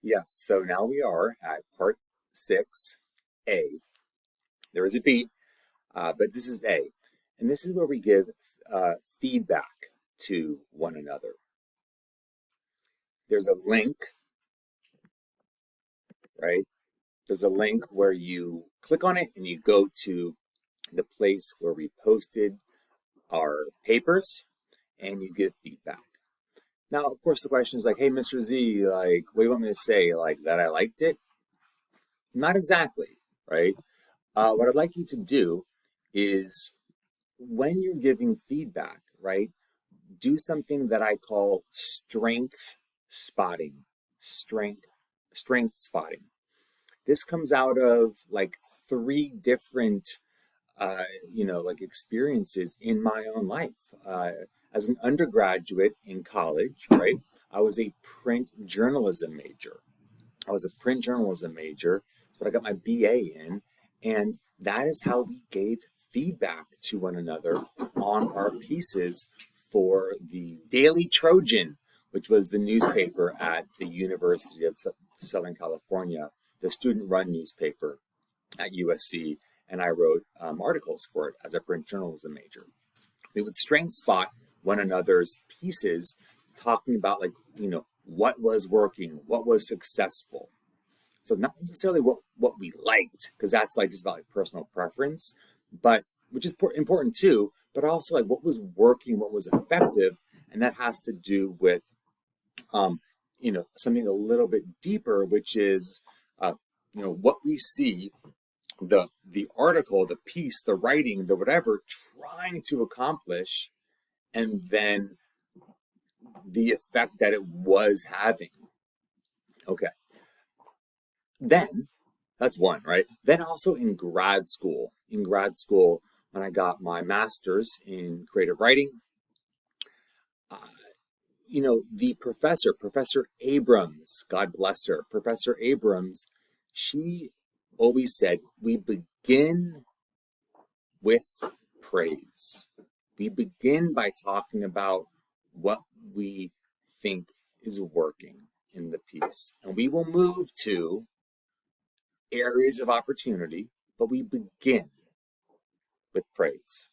Yes, so now we are at part 6A. There is a B, but this is A. And this is where we give feedback to one another. There's a link, right? There's a link where you click on it and you go to the place where we posted our papers and you give feedback. Now, of course, the question is like, hey, Mr. Z, like, what do you want me to say? Like, that I liked it? Not exactly, right? What I'd like you to do is when you're giving feedback, right, do something that I call strength spotting. Strength, strength spotting. This comes out of like three different, like experiences in my own life. As an undergraduate in college, right, I was a print journalism major. I was a print journalism major. That's what I got my BA in. And that is how we gave feedback to one another on our pieces for the Daily Trojan, which was the newspaper at the University of Southern California, the student run newspaper at USC. And I wrote articles for it as a print journalism major. We would strength spot one another's pieces, talking about, like, what was working, what was successful. So not necessarily what we liked, because that's like just about like personal preference, but which is important too, but also like what was working, what was effective, and that has to do with something a little bit deeper, which is what we see the article, the piece, the writing, the whatever trying to accomplish, and then the effect that it was having. Okay. Then that's one, right? Then also in grad school, when I got my master's in creative writing, uh, the Professor Abrams, God bless her, Professor Abrams, she always said, we begin with praise. We begin by talking about what we think is working in the piece. And we will move to areas of opportunity, but we begin with praise.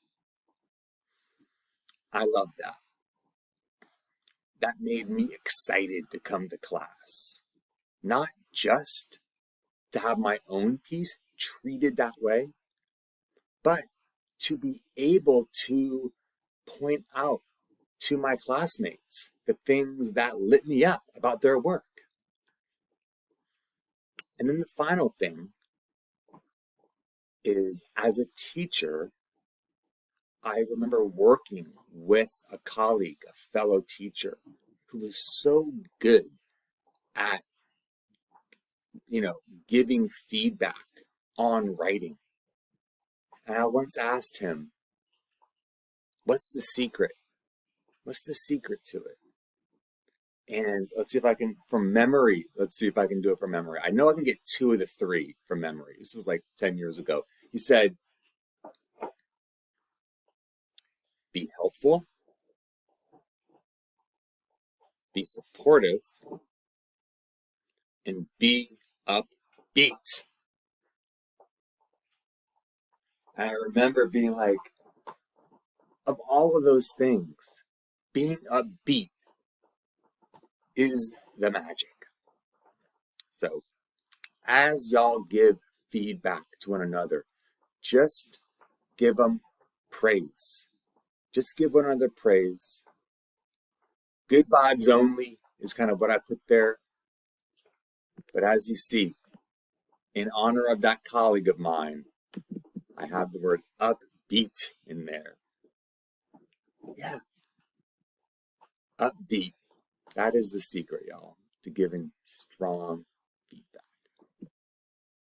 I love that. That made me excited to come to class. Not just to have my own piece treated that way, but to be able to point out to my classmates the things that lit me up about their work. And then the final thing is, as a teacher, I remember working with a colleague, a fellow teacher, who was so good at, giving feedback on writing. And I once asked him, what's the secret? What's the secret to it? And let's see if I can, from memory, let's see if I can do it from memory. I know I can get two of the three from memory. This was like 10 years ago. He said, be helpful, be supportive, and be upbeat. And I remember being like, of all of those things, being upbeat is the magic. So, as y'all give feedback to one another, just give them praise. Just give one another praise. Good vibes only is kind of what I put there. But as you see, in honor of that colleague of mine, I have the word upbeat in there. Yeah, upbeat. That is the secret, y'all, to giving strong